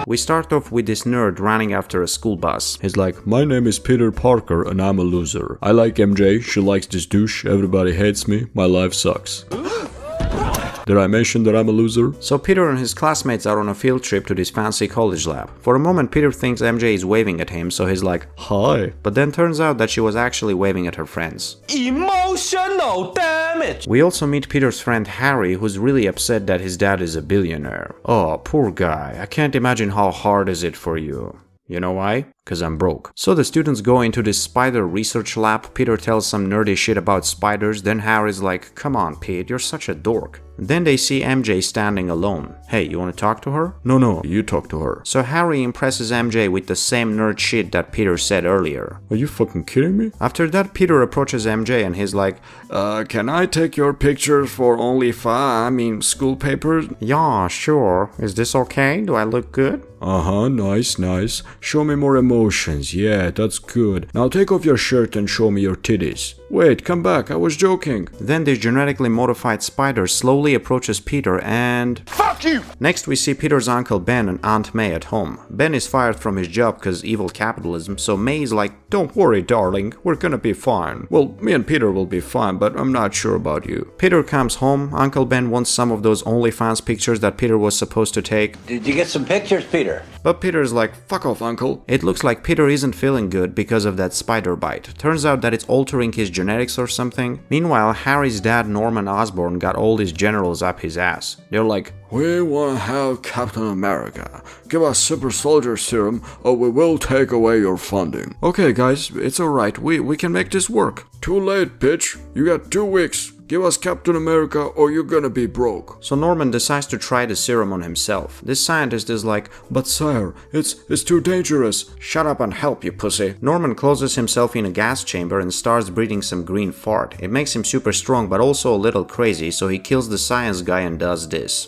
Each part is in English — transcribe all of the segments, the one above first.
We start off with this nerd running after a school bus. He's like, my name is Peter Parker and I'm a loser. I like MJ, she likes this douche, everybody hates me, my life sucks. Did I mention that I'm a loser? So Peter and his classmates are on a field trip to this fancy college lab. For a moment Peter thinks MJ is waving at him, so he's like, hi. But then turns out that she was actually waving at her friends. Emotional damage! We also meet Peter's friend Harry, who's really upset that his dad is a billionaire. Oh, poor guy. I can't imagine how hard is it for you. You know why? Cause I'm broke. So the students go into this spider research lab. Peter tells some nerdy shit about spiders. Then Harry's like, come on Pete, you're such a dork. Then they see MJ standing alone. Hey, you wanna talk to her? No, you talk to her. So Harry impresses MJ with the same nerd shit that Peter said earlier. Are you fucking kidding me? After that, Peter approaches MJ and he's like, can I take your pictures for only school papers? yeah, sure. Is this okay? Do I look good? Uh-huh, nice. Show me more emotions. Yeah, that's good. Now take off your shirt and show me your titties. Wait, come back, I was joking. Then this genetically modified spider slowly approaches Peter and... Fuck you! Next we see Peter's uncle Ben and Aunt May at home. Ben is fired from his job cause evil capitalism, so May is like, don't worry darling, we're gonna be fine. Well, me and Peter will be fine, but I'm not sure about you. Peter comes home. Uncle Ben wants some of those OnlyFans pictures that Peter was supposed to take. Did you get some pictures, Peter? But Peter's like, Fuck off, uncle. it looks like Peter isn't feeling good because of that spider bite. Turns out that it's altering his genetics or something. Meanwhile, Harry's dad Norman Osborn got all these generals up his ass. They're like, We wanna have Captain America. Give us super soldier serum or we will take away your funding. okay guys, it's alright, we can make this work. Too late, bitch. You got 2 weeks. Give us Captain America or you're gonna be broke. So Norman decides to try the serum on himself. This scientist is like, But sire, it's too dangerous. shut up and help, you pussy. Norman closes himself in a gas chamber and starts breathing some green fart. It makes him super strong but also a little crazy, so he kills the science guy and does this.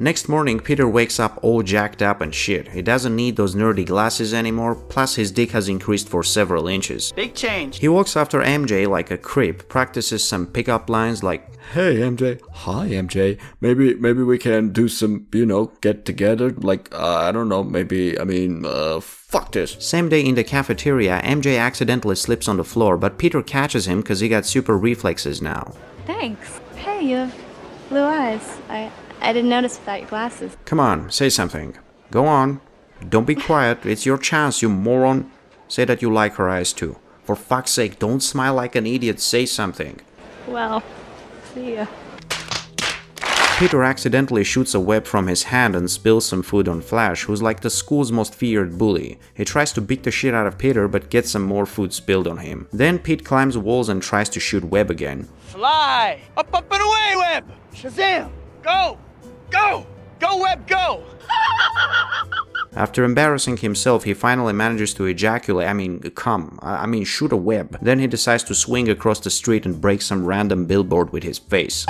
Next morning, Peter wakes up all jacked up and shit. He doesn't need those nerdy glasses anymore, plus his dick has increased for several inches. Big change. He walks after MJ like a creep, practices some pickup lines like, Hey MJ. Hi MJ. Maybe we can do some, get together. Like, I don't know, fuck this. Same day in the cafeteria, MJ accidentally slips on the floor, but Peter catches him cause he got super reflexes now. Thanks. Hey, you have blue eyes. I didn't notice without your glasses. Come on, say something. Go on. Don't be quiet, it's your chance, you moron. Say that you like her eyes too. For fuck's sake, don't smile like an idiot, say something. Well, see ya. Peter accidentally shoots a web from his hand and spills some food on Flash, who's like the school's most feared bully. He tries to beat the shit out of Peter, but gets some more food spilled on him. Then Pete climbs walls and tries to shoot Web again. Fly! Up and away, Web! Shazam! Go! Go! Go, Web, go! After embarrassing himself, he finally manages to shoot a web. Then he decides to swing across the street and break some random billboard with his face.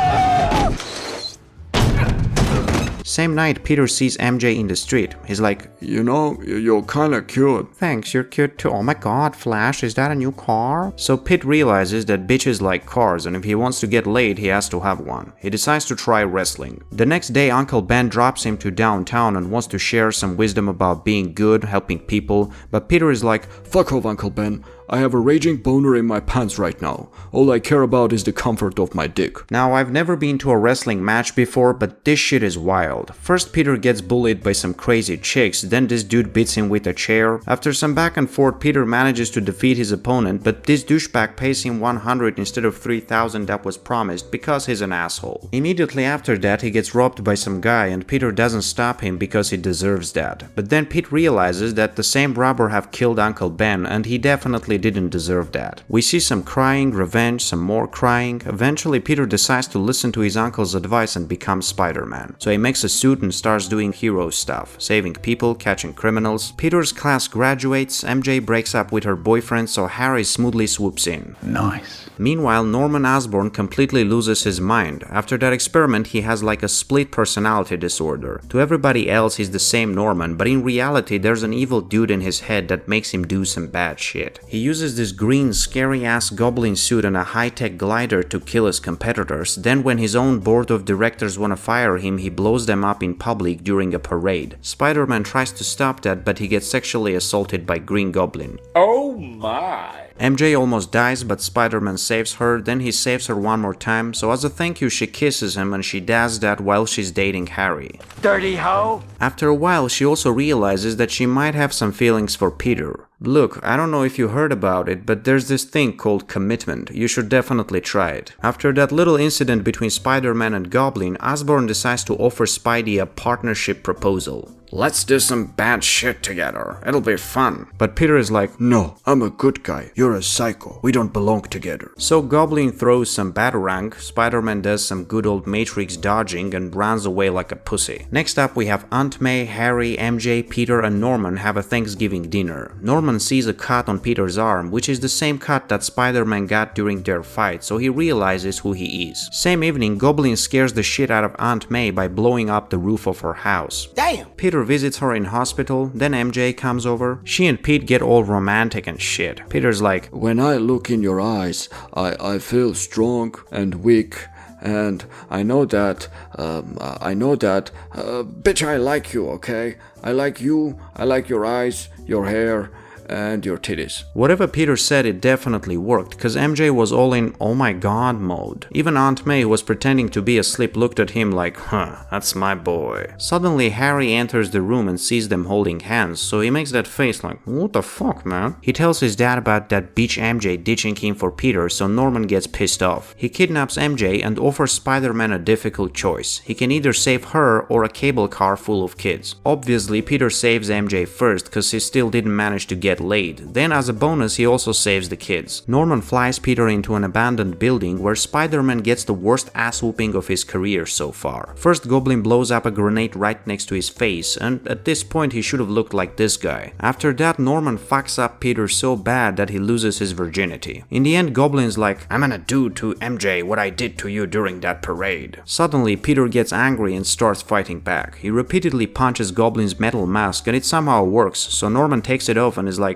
Same night, Peter sees MJ in the street. He's like, You're kinda cute. thanks, you're cute too. Oh my god, Flash, is that a new car? So Pete realizes that bitches like cars, and if he wants to get laid, he has to have one. He decides to try wrestling. The next day, Uncle Ben drops him to downtown and wants to share some wisdom about being good, helping people, but Peter is like, Fuck off, Uncle Ben. I have a raging boner in my pants right now. All I care about is the comfort of my dick. Now, I've never been to a wrestling match before, but this shit is wild. First, Peter gets bullied by some crazy chicks, then this dude beats him with a chair. After some back and forth, Peter manages to defeat his opponent, but this douchebag pays him 100 instead of 3,000 that was promised because he's an asshole. Immediately after that, he gets robbed by some guy, and Peter doesn't stop him because he deserves that. But then Pete realizes that the same robber have killed Uncle Ben, and he definitely didn't deserve that. We see some crying, revenge, some more crying. Eventually, Peter decides to listen to his uncle's advice and become Spider-Man. So he makes a suit and starts doing hero stuff, saving people, catching criminals. Peter's class graduates, MJ breaks up with her boyfriend, so Harry smoothly swoops in. Nice. Meanwhile, Norman Osborn completely loses his mind. After that experiment, he has like a split personality disorder. To everybody else, he's the same Norman, but in reality, there's an evil dude in his head that makes him do some bad shit. He uses this green scary-ass goblin suit and a high-tech glider to kill his competitors, then when his own board of directors wanna fire him, he blows them up in public during a parade. Spider-Man tries to stop that, but he gets sexually assaulted by Green Goblin. Oh my. MJ almost dies, but Spider-Man saves her, then he saves her one more time, so as a thank you she kisses him and she does that while she's dating Harry. Dirty hoe. After a while she also realizes that she might have some feelings for Peter. Look, I don't know if you heard about it, but there's this thing called commitment. You should definitely try it. After that little incident between Spider-Man and Goblin, Osborn decides to offer Spidey a partnership proposal. Let's do some bad shit together. It'll be fun. But Peter is like, No, I'm a good guy. You're a psycho. We don't belong together. so Goblin throws some batarang, Spider-Man does some good old Matrix dodging and runs away like a pussy. Next up we have Aunt May, Harry, MJ, Peter and Norman have a Thanksgiving dinner. Norman sees a cut on Peter's arm, which is the same cut that Spider-Man got during their fight, so he realizes who he is. Same evening, Goblin scares the shit out of Aunt May by blowing up the roof of her house. Damn. Peter visits her in hospital, then MJ comes over. She and Pete get all romantic and shit. Peter's like, When I look in your eyes, I feel strong and weak. And I know that, bitch, I like you, okay? I like you, I like your eyes, your hair, and your titties. whatever Peter said, it definitely worked, cause MJ was all in oh my god mode. Even Aunt May, who was pretending to be asleep, looked at him like, huh, that's my boy. Suddenly Harry enters the room and sees them holding hands, so he makes that face like, what the fuck, man? He tells his dad about that bitch MJ ditching him for Peter, so Norman gets pissed off. He kidnaps MJ and offers Spider-Man a difficult choice. He can either save her or a cable car full of kids. Obviously Peter saves MJ first, cause he still didn't manage to get laid. Then as a bonus he also saves the kids. Norman flies Peter into an abandoned building where Spider-Man gets the worst ass whooping of his career so far. First Goblin blows up a grenade right next to his face, and at this point he should have looked like this guy. After that Norman fucks up Peter so bad that he loses his virginity. In the end Goblin's like, I'm gonna do to MJ what I did to you during that parade. Suddenly Peter gets angry and starts fighting back. He repeatedly punches Goblin's metal mask and it somehow works, so Norman takes it off and is like,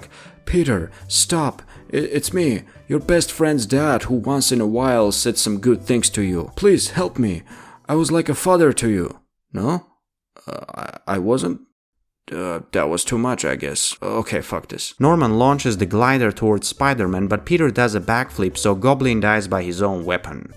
Peter, stop. It's me, your best friend's dad, who once in a while said some good things to you. Please help me. I was like a father to you. No? I wasn't? That was too much, I guess. Okay, fuck this. Norman launches the glider towards Spider-Man, but Peter does a backflip, so Goblin dies by his own weapon.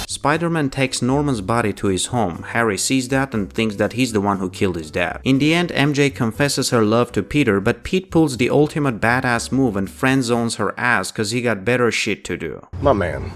Spider-Man takes Norman's body to his home. Harry sees that and thinks that he's the one who killed his dad. In the end, MJ confesses her love to Peter, but Pete pulls the ultimate badass move and friend zones her ass cause he got better shit to do. My man.